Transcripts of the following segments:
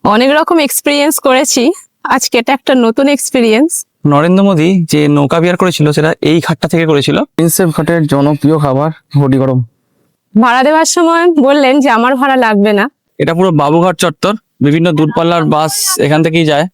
অনেক রকম এক্সপিরিয়েন্স করেছি, আজকে এটা একটা নতুন এক্সপিরিয়েন্স। নরেন্দ্র মোদী যে নৌকা বিহার করেছিল সেটা এই ঘাটটা থেকে করেছিল। প্রিন্সেপ ঘাটের জনপ্রিয় খাবার বডি গরম। ভাড়া দেওয়ার সময় বললেন যে আমার ভাড়া লাগবে না। এটা পুরো বাবুঘাট চত্বর, বিভিন্ন দূরপাল্লার বাস এখান থেকেই যায়।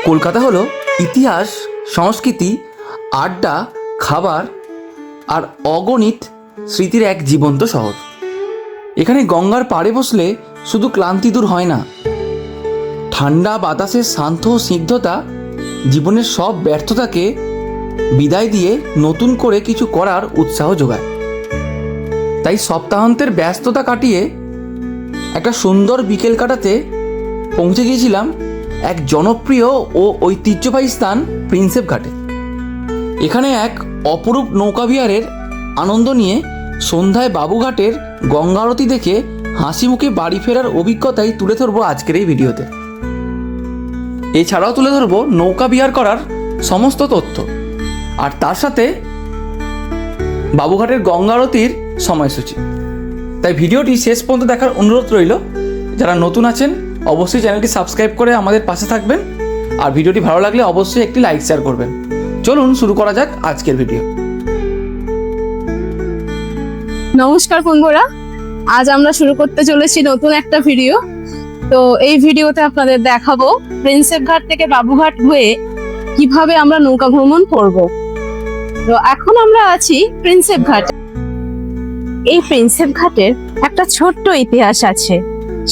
কলকাতা হলো ইতিহাস, সংস্কৃতি, আড্ডা, খাবার আর অগণিত স্মৃতির এক জীবন্ত শহর। এখানে গঙ্গার পাড়ে বসলে শুধু ক্লান্তি দূর হয় না, ঠান্ডা বাতাসের শান্ত স্নিগ্ধতা জীবনের সব ব্যর্থতাকে বিদায় দিয়ে নতুন করে কিছু করার উৎসাহ যোগায়। তাই সপ্তাহান্তের ব্যস্ততা কাটিয়ে একটা সুন্দর বিকেল কাটাতে পৌঁছে গিয়েছিলাম এক জনপ্রিয় ও ঐতিহ্যবাহী স্থান প্রিন্সেপ ঘাটে। এখানে এক অপরূপ নৌকা বিহারের আনন্দ নিয়ে সন্ধ্যায় বাবুঘাটের গঙ্গা আরতি দেখে হাসি মুখে বাড়ি ফেরার অভিজ্ঞতাই তুলে ধরবো আজকের এই ভিডিওতে। এছাড়াও তুলে ধরবো নৌকা বিহার করার সমস্ত তথ্য, আর তার সাথে বাবুঘাটের গঙ্গা আরতির সময়সূচি। তাই ভিডিওটি শেষ পর্যন্ত দেখার অনুরোধ রইল। যারা নতুন আছেন অবশ্যই চ্যানেলটি সাবস্ক্রাইব করে আমাদের পাশে থাকবেন, আর ভিডিওটি ভালো লাগলে অবশ্যই একটি লাইক শেয়ার করবেন। চলুন শুরু করা যাক আজকের ভিডিও। নমস্কার বন্ধুরা, আজ আমরা শুরু করতে চলেছি নতুন একটা ভিডিও। তো এই ভিডিওতে আপনাদের দেখাবো প্রিন্সেপ ঘাট থেকে বাবুঘাট হয়ে কিভাবে আমরা নৌকা ভ্রমণ করব। তো এখন আমরা আছি প্রিন্সেপ ঘাট। এই প্রিন্সেপ ঘাটের একটা ছোট্ট ইতিহাস আছে,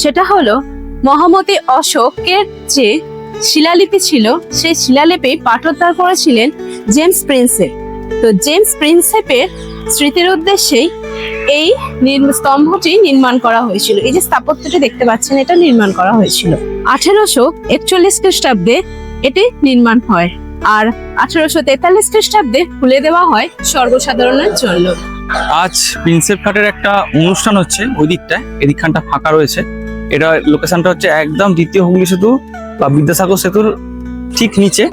সেটা হলো মহামতি অশোকের যে শিলালিপি ছিল সেই শিলালিপি পাঠোদ্ধার করেছিলেন জেমস প্রিন্সেপ। তো জেমস প্রিন্সেপের স্মৃতির উদ্দেশ্যেই এই স্তম্ভটি নির্মাণ করা হয়েছিল। এই যে স্থাপত্যটি দেখতে পাচ্ছেন, এটা নির্মাণ করা হয়েছিল 1841 খ্রিস্টাব্দে এটি নির্মাণ হয়, আর 1843 খ্রিস্টাব্দে খুলে দেওয়া হয় সর্বসাধারণের জন্য। আজ প্রিন্সেপ ঘাটের একটা অনুষ্ঠান হচ্ছে ওই দিকটায়, এদিকখানটা ফাঁকা রয়েছে। এটা লোকেশনটা হচ্ছে একদম দ্বিতীয় হুগলি সেতু বা বিদ্যাসাগর সেতুর ঠিক নিচে।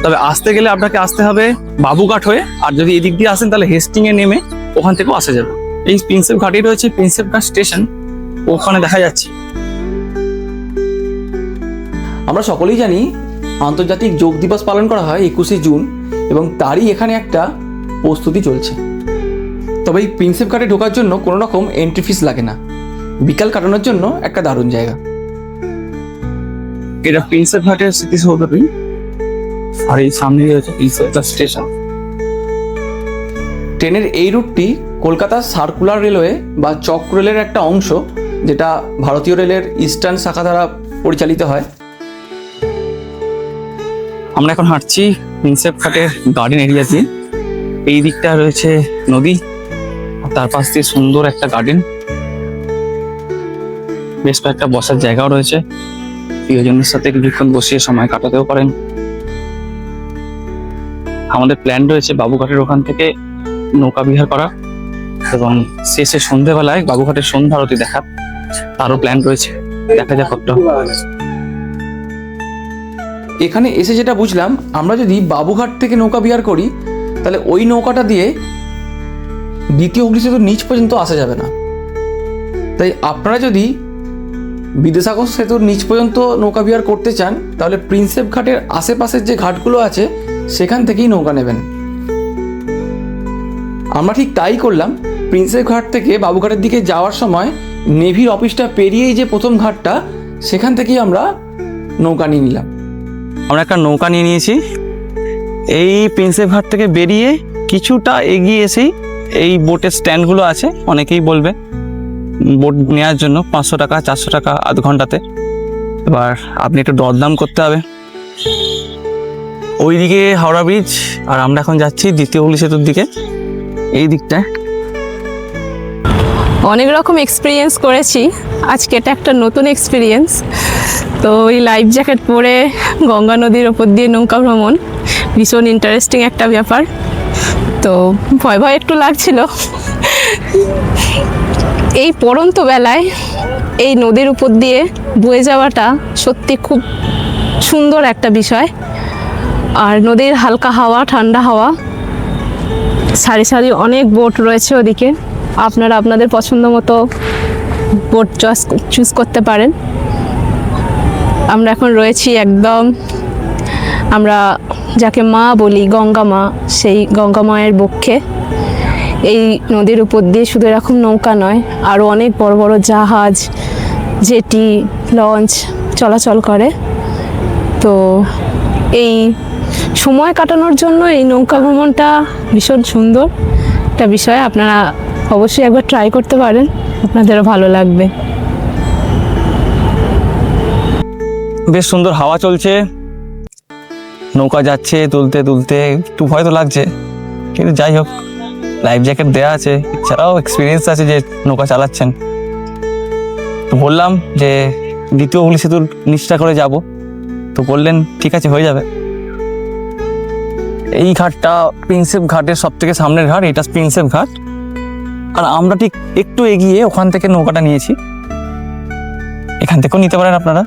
তবে আসতে গেলে আপনাকে আসতে হবে বাবুঘাট হয়ে, আর যদি এদিক দিয়ে আসেন তাহলে হেস্টিং এ নেমে ওখান থেকেও আসা যাবে। এই প্রিন্সেপ ঘাটই রয়েছে প্রিন্সেপ ঘাট স্টেশন, ওখানে দেখা যাচ্ছে। আমরা সকলেই জানি আন্তর্জাতিক যোগ দিবস পালন করা হয় 21শে জুন, এবং তারই এখানে একটা প্রস্তুতি চলছে। তবে এই প্রিন্সেপ ঘাটে ঢোকার জন্য কোনো রকম এন্ট্রি ফিস লাগে না। বিকাল কাটানোর জন্য একটা দারুণ জায়গা। এটা প্রিন্সেপ ঘাটের স্মৃতিসৌধটি, আর এই সামনে রয়েছে প্রিন্সেপ ঘাট স্টেশন। ট্রেনের এই রুটটি কলকাতার সার্কুলার রেলওয়ে বা চক্র রেলের একটা অংশ, যেটা ভারতীয় রেলের ইস্টার্ন শাখা দ্বারা পরিচালিত হয়। আমরা এখন হাঁটছি প্রিন্সেপ ঘাটের গার্ডেন এরিয়া দিয়ে। এই দিকটা রয়েছে নদী, আর তার পাশ দিয়ে সুন্দর একটা গার্ডেন, বেশ কয়েকটা বসার জায়গাও রয়েছে। প্রিয়জনের সাথে কিছুক্ষণ বসিয়ে সময় কাটাতেও পারেন। আমাদের প্ল্যান রয়েছে বাবুঘাটের ওখান থেকে নৌকা বিহার করা, এবং শেষে সন্ধ্যেবেলায় বাবুঘাটের সন্ধ্যা আরতি দেখা, তারও প্ল্যান রয়েছে। দেখা যাক কতটা। এখানে এসে যেটা বুঝলাম, আমরা যদি বাবুঘাট থেকে নৌকা বিহার করি তাহলে ওই নৌকাটা দিয়ে দ্বিতীয় হুগলি সেতুর নিচ পর্যন্ত আসা যাবে না। তাই আপনারা যদি বিদ্যাসাগর সেতুর নিচ পর্যন্ত নৌকা বিহার করতে চান তাহলে প্রিন্সেপ ঘাটের আশেপাশের যে ঘাটগুলো আছে সেখান থেকেই নৌকা নেবেন। আমরা ঠিক তাই করলাম। প্রিন্সেপ ঘাট থেকে বাবুঘাটের দিকে যাওয়ার সময় নেভির অফিসটা পেরিয়েই যে প্রথম ঘাটটা, সেখান থেকেই আমরা নৌকা নিয়ে নিলাম। আমরা একটা নৌকা নিয়ে নিয়েছি। এই প্রিন্সেপ ঘাট থেকে বেরিয়ে কিছুটা এগিয়ে এসেই এই বোটের স্ট্যান্ডগুলো আছে। অনেকেই বলবে বোট নেওয়ার জন্য 500 টাকা 400 টাকা আধ ঘন্টাতে। এবার আপনি একটু দরদাম করতে হবে। ওইদিকে হাওড়া ব্রিজ, আর আমরা এখন যাচ্ছি দ্বিতীয় হুগলি সেতুর দিকে। এই দিকটায় অনেক রকম এক্সপিরিয়েন্স করেছি, আজকে এটা একটা নতুন এক্সপিরিয়েন্স। তো এই লাইফ জ্যাকেট পরে গঙ্গা নদীর ওপর দিয়ে নৌকা ভ্রমণ ভীষণ ইন্টারেস্টিং একটা ব্যাপার। তো ভয় ভয় একটু লাগছিল। এই পড়ন্ত বেলায় এই নদীর উপর দিয়ে বয়ে যাওয়াটা সত্যি খুব সুন্দর একটা বিষয়। আর নদীর হালকা হাওয়া, ঠান্ডা হাওয়া, সারি সারি অনেক বোট রয়েছে ওদিকে। আপনারা আপনাদের পছন্দ মতো বোট চুজ করতে পারেন। আমরা এখন রয়েছি একদম, আমরা যাকে মা বলি, গঙ্গা মা, সেই গঙ্গা মায়ের বক্ষে। এই নদীর উপর দিয়ে শুধু এরকম নৌকা নয়, আরও অনেক বড় বড় জাহাজ, জেটি, লঞ্চ চলাচল করে। তো এই সময় কাটানোর জন্য এই নৌকা ভ্রমণটা ভীষণ সুন্দর একটা বিষয়। আপনারা অবশ্যই একবার ট্রাই করতে পারেন, আপনাদেরও ভালো লাগবে। বেশ সুন্দর হাওয়া চলছে, নৌকা যাচ্ছে তুলতে তুলতে, একটু ভয় তো লাগছে, কিন্তু যাই হোক লাইফ জ্যাকেট দেওয়া আছে, এছাড়াও এক্সপিরিয়েন্স আছে যে নৌকা চালাচ্ছেন। তো বললাম যে দ্বিতীয় হুগলি সেতুর নিচটা করে যাব, তো বললেন ঠিক আছে হয়ে যাবে। এই ঘাটটা প্রিন্সেপ ঘাটের সব থেকে সামনের ঘাট, এটা প্রিন্সেপ ঘাট। আর আমরা ঠিক একটু এগিয়ে ওখান থেকে নৌকাটা নিয়েছি, এখান থেকেও নিতে পারেন আপনারা।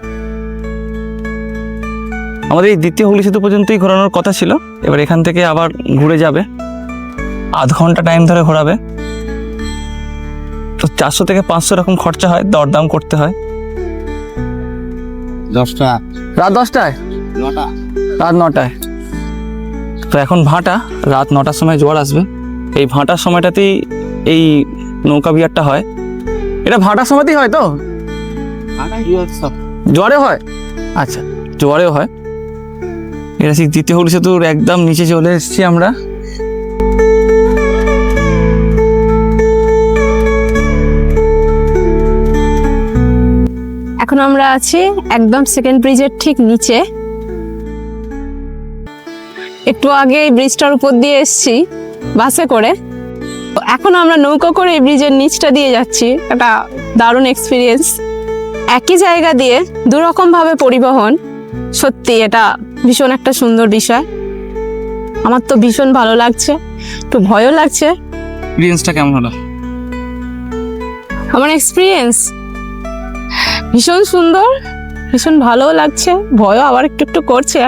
আমাদের এই দ্বিতীয় হুগলি সেতু পর্যন্তই ঘোরানোর কথা ছিল, এবার এখান থেকে আবার ঘুরে যাবে, আধ ঘন্টা টাইম ধরে ঘোরাবে। তো 400 থেকে 500 এরকম খরচা হয়, দরদাম করতে হয়। 10টা রাত 10টায়, 9টা রাত 9টায়। তো এখন ভাটা, রাত 9টার সময় জোয়ার আসবে। এই ভাটার সময়টাতেই এই নৌকা বিহারটা হয়। এটা ভাটার সময়তেই হয় তো? জোয়ারে হয়? আচ্ছা, জোয়ারেও হয়। এটা ঠিক দ্বিতীয় হুগলি সেতুর একদম নিচে চলে এসেছি আমরা। এখন আমরা আছি একদম সেকেন্ড ব্রিজের ঠিক নিচে। একটু আগে এই ব্রিজটার উপর দিয়ে এসেছি বাসে করে, এখন আমরা নৌকা করে এই ব্রিজের নিচটা দিয়ে যাচ্ছি। একটা দারুণ এক্সপিরিয়েন্স। একই জায়গা দিয়ে দুরকম ভাবে পরিবহন, সত্যি এটা ভীষণ একটা সুন্দর বিষয়। আমার তো ভীষণ ভালো লাগছে, একটু ভয়ও লাগছে। এক্সপিরিয়েন্সটা কেমন হলো? আমার এক্সপিরিয়েন্স ভীষণ সুন্দর, ভীষণ ভালোও লাগছে, ভয়ও আবার একটু একটু করছে।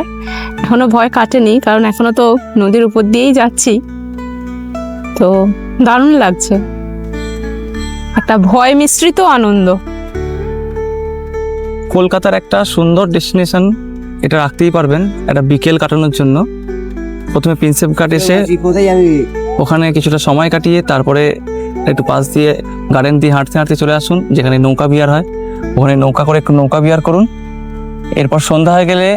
এখনো ভয় কাটেনি, কারণ এখনো তো নদীর উপর দিয়েই যাচ্ছি। তো দারুণ লাগছে, একটা ভয় মিশ্রিত আনন্দ। কলকাতার একটা সুন্দর ডেস্টিনেশন এটা রাখতেই পারবেন একটা বিকেল কাটানোর জন্য। প্রথমে প্রিন্সেপ ঘাট এসে কোথায় যাবি? ওখানে কিছুটা সময় কাটিয়ে তারপরে একটু পাশ দিয়ে গার্ডেন দিয়ে হাঁটতে হাঁটতে চলে আসুন, যেখানে নৌকা বিহার হয়। ওখানে নৌকা করে একটু নৌকা বিহার করুন। এরপর সন্ধ্যা হয়ে গেলে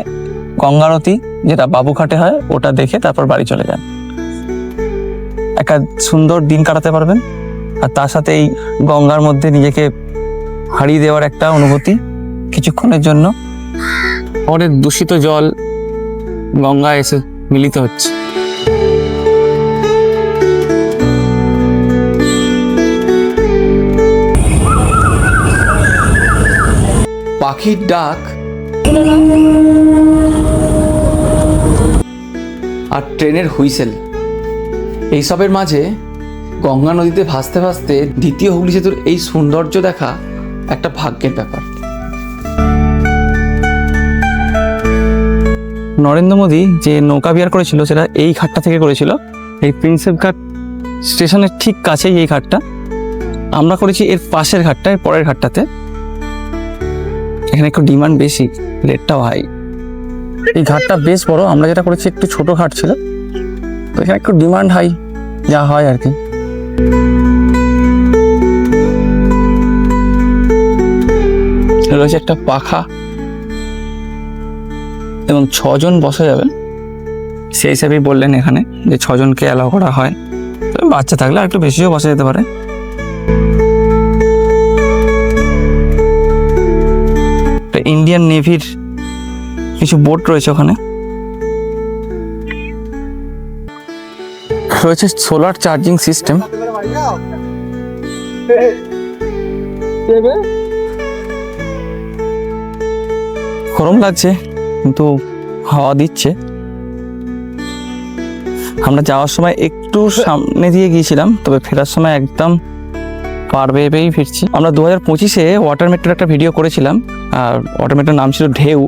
গঙ্গারতি, যেটা বাবুঘাটে হয়, ওটা দেখে তারপর বাড়ি চলে যান। একটা সুন্দর দিন কাটাতে পারবেন। আর তার সাথে এই গঙ্গার মধ্যে নিজেকে হারিয়ে দেওয়ার একটা অনুভূতি কিছুক্ষণের জন্য। অনেক দূষিত জল গঙ্গায় এসে মিলিত হচ্ছে। পাখির ডাক আর ট্রেনের হুইসেল, এইসবের মাঝে গঙ্গা নদীতে ভাসতে ভাসতে দ্বিতীয় হুগলি সেতুর এই সৌন্দর্য দেখা একটা ভাগ্যের ব্যাপার। নরেন্দ্র মোদী যে নৌকা বিহার করেছিল সেটা এই ঘাটটা থেকে করেছিল। এই প্রিন্সেপ ঘাট স্টেশনের ঠিক কাছেই এই ঘাটটা। আমরা করেছি এর পাশের ঘাটটা, এর পরের ঘাটটাতে। এখানে একটু ডিমান্ড বেশি, রেটটাও হাই। এই ঘাটটা বেশ বড়, আমরা যেটা করেছি একটু ছোট ঘাট ছিল, তো এখানে একটু ডিমান্ড হাই, যা হয় আর কি। রয়েছে একটা পাখা এবং 6 জন বসা যাবে, সেই হিসাবেই বললেন এখানে যে 6 জনকে অ্যালাউ করা হয়। তবে বাচ্চা থাকলে আর একটু বেশিও বসা যেতে পারে। ইন্ডিয়ান নেভির কিছু বোট রয়েছে ওখানে। রয়েছে সোলার চার্জিং সিস্টেম। গরম লাগছে কিন্তু হাওয়া দিচ্ছে। আমরা যাওয়ার সময় একটু সামনে দিয়ে গিয়েছিলাম, তবে ফেরার সময় একদম পার বেয়েই ফিরছি। আমরা 2025-এ ওয়াটার মেট্রোর একটা ভিডিও করেছিলাম, আর ওয়াটার মেট্রোর নাম ছিল ঢেউ।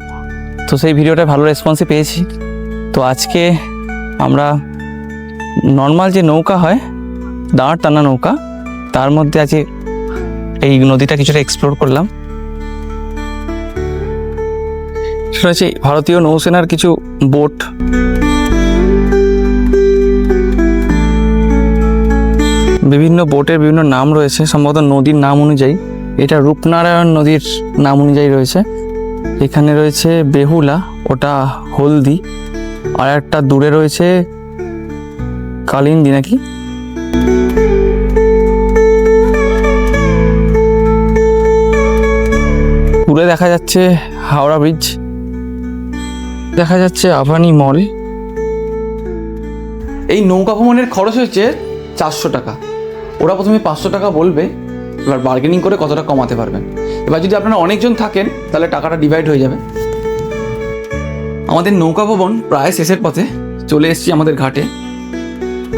তো সেই ভিডিওটা ভালো রেসপন্সই পেয়েছি। তো তো আজকে আমরা নর্মাল যে নৌকা হয়, দাঁড় টানা নৌকা, তার মধ্যে আজকে এই নদীটা কিছুটা এক্সপ্লোর করলাম। সেটা হচ্ছে ভারতীয় নৌসেনার কিছু বোট। বিভিন্ন বোটের বিভিন্ন নাম রয়েছে, সম্ভবত নদীর নাম অনুযায়ী। এটা রূপনারায়ণ নদীর নাম অনুযায়ী রয়েছে। এখানে রয়েছে বেহুলা, ওটা হলদি, আর একটা দূরে রয়েছে কালিন্দী নাকি। দূরে দেখা যাচ্ছে হাওড়া ব্রিজ, দেখা যাচ্ছে আভানি মল। এই নৌকা ভ্রমণের খরচ হচ্ছে 400 টাকা। ওরা প্রথমে 500 টাকা বলবে, এবার বার্গেনিং করে কতটা কমাতে পারবেন। এবার যদি আপনারা অনেকজন থাকেন তাহলে টাকাটা ডিভাইড হয়ে যাবে। আমাদের নৌকা ভ্রমণ প্রায় শেষের পথে, চলে এসেছি আমাদের ঘাটে।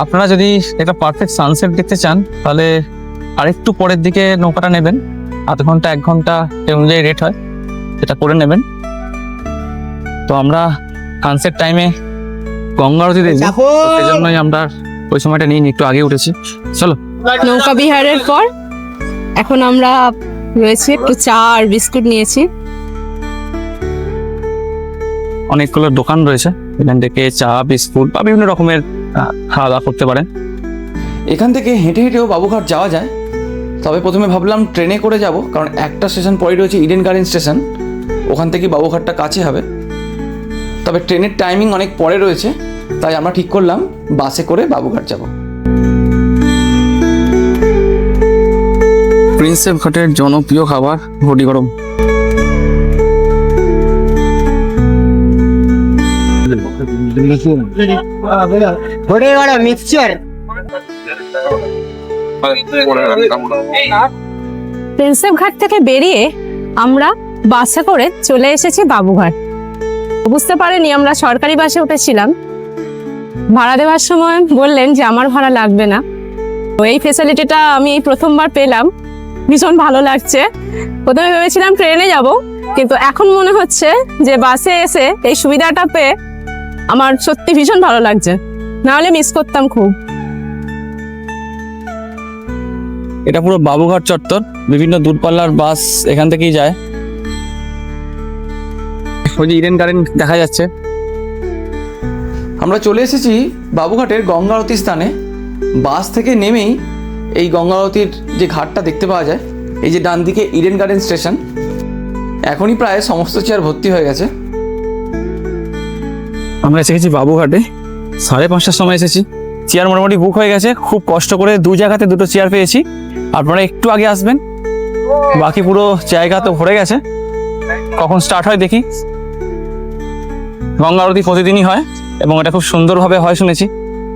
আপনারা যদি একটা পারফেক্ট সানসেট দেখতে চান তাহলে আরেকটু পরের দিকে নৌকাটা নেবেন। আধ ঘন্টা 1 ঘন্টা এই অনুযায়ী রেট হয়, সেটা করে নেবেন। তো আমরা সানসেট টাইমে গঙ্গা আরতি দেখবো, সেই জন্যই আমরা ওই সময়টা নিয়ে একটু আগে উঠেছি। চলো। নৌকা বিহারের পর এখন আমরা রয়েছে একটু চা আর বিস্কুট নিয়েছি। অনেকগুলো দোকান রয়েছে, এখান থেকে চা বিস্কুট বা বিভিন্ন রকমের খাওয়া দাওয়া করতে পারেন। এখান থেকে হেঁটে হেঁটেও বাবুঘাট যাওয়া যায়, তবে প্রথমে ভাবলাম ট্রেনে করে যাব, কারণ একটা স্টেশন পরে রয়েছে ইডেন গার্ডেন স্টেশন, ওখান থেকে বাবুঘাটটা কাছে হবে। তবে ট্রেনের টাইমিং অনেক পরে রয়েছে, তাই আমরা ঠিক করলাম বাসে করে বাবুঘাট যাব। প্রিন্সেপ ঘাটের জনপ্রিয় খাবার ঘটি গরম। মিক্সচার প্রিন্সেপ ঘাট থেকে বেরিয়ে আমরা বাসে করে চলে এসেছি বাবুঘাট। বুঝতে পারিনি আমরা সরকারি বাসে উঠেছিলাম। ভাড়া দেওয়ার সময় বললেন যে আমার ভাড়া লাগবে না। তো এই ফেসিলিটিটা আমি এই প্রথমবার পেলাম, ভীষণ ভালো লাগছে। প্রথমে ভেবেছিলাম ট্রেনে যাব, কিন্তু এখন মনে হচ্ছে যে বাসে এসে এই সুবিধাটা পেয়ে আমার সত্যি ভীষণ ভালো লাগছে, নাহলে মিস করতাম খুব। এটা পুরো বাবুঘাট চত্বর, বিভিন্ন দূরপাল্লার বাস এখান থেকেই যায়। ওই যে ইডেন গার্ডেন দেখা যাচ্ছে। আমরা চলে এসেছি বাবুঘাটের গঙ্গা আরতি স্থানে। বাস থেকে নেমেই এই গঙ্গা আরতির যে ঘাটটা দেখতে পাওয়া যায়, এই যে ডান দিকে ইডেন গার্ডেন স্টেশন। এখনই প্রায় সমস্ত চেয়ার ভর্তি হয়ে গেছে। আমরা এসে গেছি বাবুঘাটে, 5:30টার সময় এসেছি। চেয়ার মোটামুটি বুক হয়ে গেছে, খুব কষ্ট করে 2 জায়গাতে 2টো চেয়ার পেয়েছি। আপনারা একটু আগে আসবেন, বাকি পুরো জায়গা তো ভরে গেছে। কখন স্টার্ট হয় দেখি। গঙ্গা আরতি প্রতিদিনই হয় এবং এটা খুব সুন্দরভাবে হয় শুনেছি।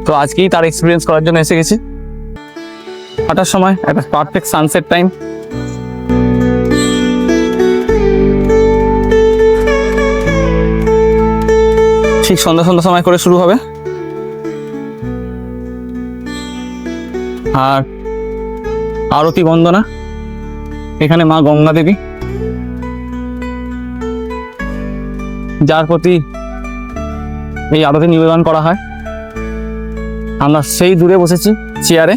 তো আজকেই তার এক্সপিরিয়েন্স করার জন্য এসে গেছি। 8টার সময় একটা পারফেক্ট সানসেট টাইম। ঠিক সন্ধ্যা সময় করে শুরু হবে। আর আরতি বন্দনা, এখানে মা গঙ্গা দেবী, যার প্রতি এই আরতি নিবেদন করা হয়। আমরা সেই দূরে বসেছি চেয়ারে,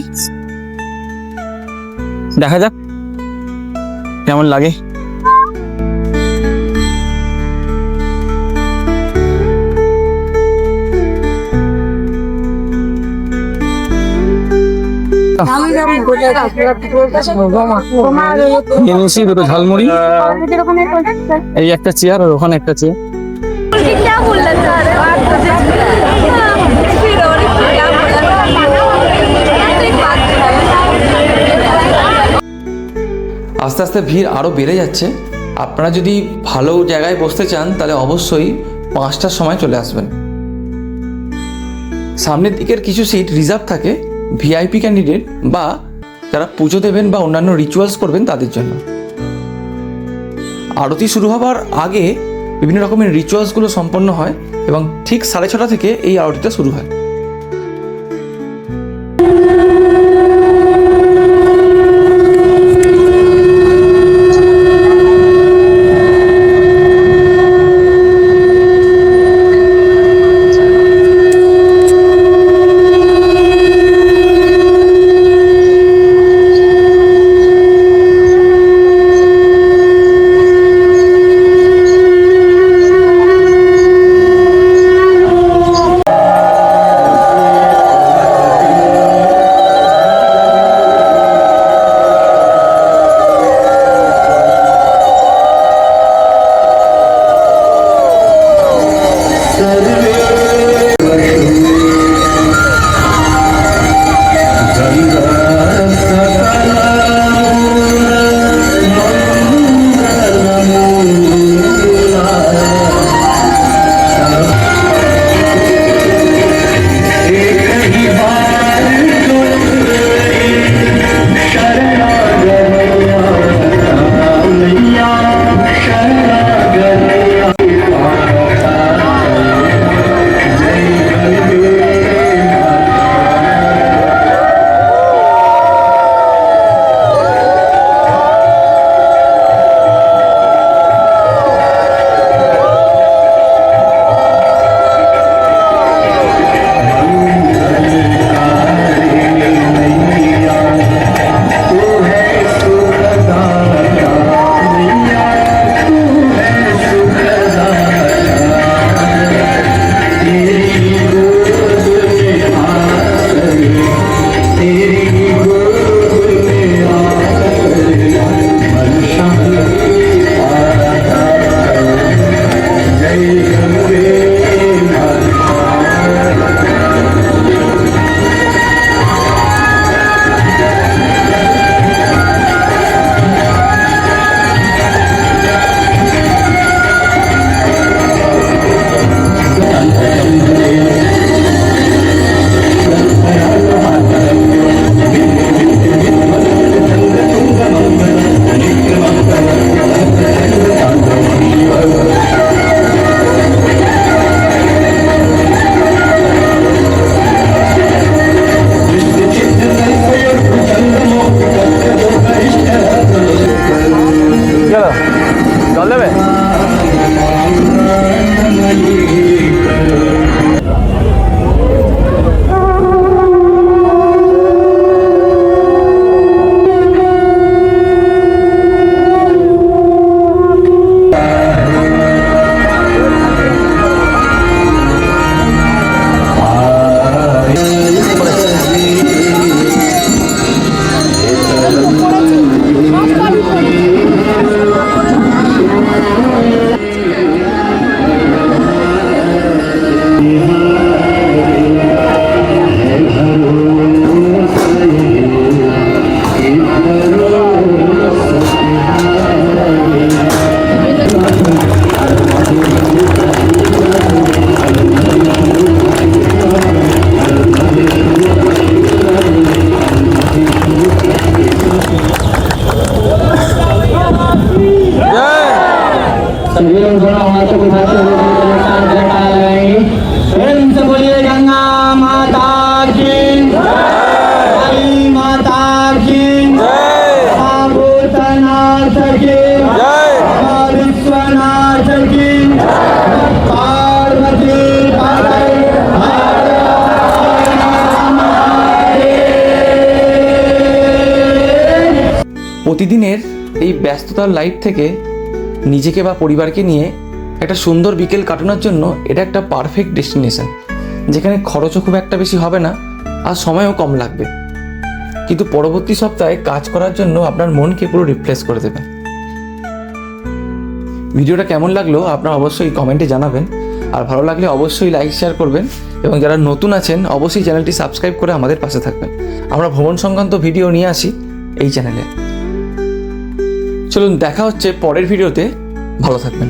দেখা যাক কেমন লাগে। এনেছি 2টো ঝালমুড়ি, এই একটা চেয়ার আর ওখানে একটা চেয়ার। আস্তে আস্তে ভিড় আরও বেড়ে যাচ্ছে। আপনারা যদি ভালো জায়গায় বসতে চান তাহলে অবশ্যই 5টার সময় চলে আসবেন। সামনের দিকের কিছু সিট রিজার্ভ থাকে ভিআইপি ক্যান্ডিডেট বা যারা পুজো দেবেন বা অন্যান্য রিচুয়ালস করবেন তাদের জন্য। আরতি শুরু হবার আগে বিভিন্ন রকমের রিচুয়ালসগুলো সম্পন্ন হয় এবং ঠিক 6:30 থেকে এই আরতিটা শুরু হয়। बोलिए गंगा माता की काली माता की भूतनाथ की विश्वनाथ की पार्वती প্রতিদিনের এই ব্যস্ততার লাইফ থেকে নিজেকে বা পরিবারকে নিয়ে একটা সুন্দর বিকেল কাটানোর জন্য এটা একটা পারফেক্ট ডেস্টিনেশন, যেখানে খরচও খুব একটা বেশি হবে না আর সময়ও কম লাগবে, কিন্তু পরবর্তী সপ্তাহে কাজ করার জন্য আপনার মনকে পুরো রিফ্রেশ করে দেবে। ভিডিওটা কেমন লাগলো আপনারা অবশ্যই কমেন্টে জানাবেন, আর ভালো লাগলে অবশ্যই লাইক শেয়ার করবেন, এবং যারা নতুন আছেন অবশ্যই চ্যানেলটি সাবস্ক্রাইব করে আমাদের পাশে থাকবেন। আমরা ভ্রমণ সংক্রান্ত ভিডিও নিয়ে আসি এই চ্যানেলে। চলুন দেখা হচ্ছে পরের ভিডিওতে, ভালো থাকবেন।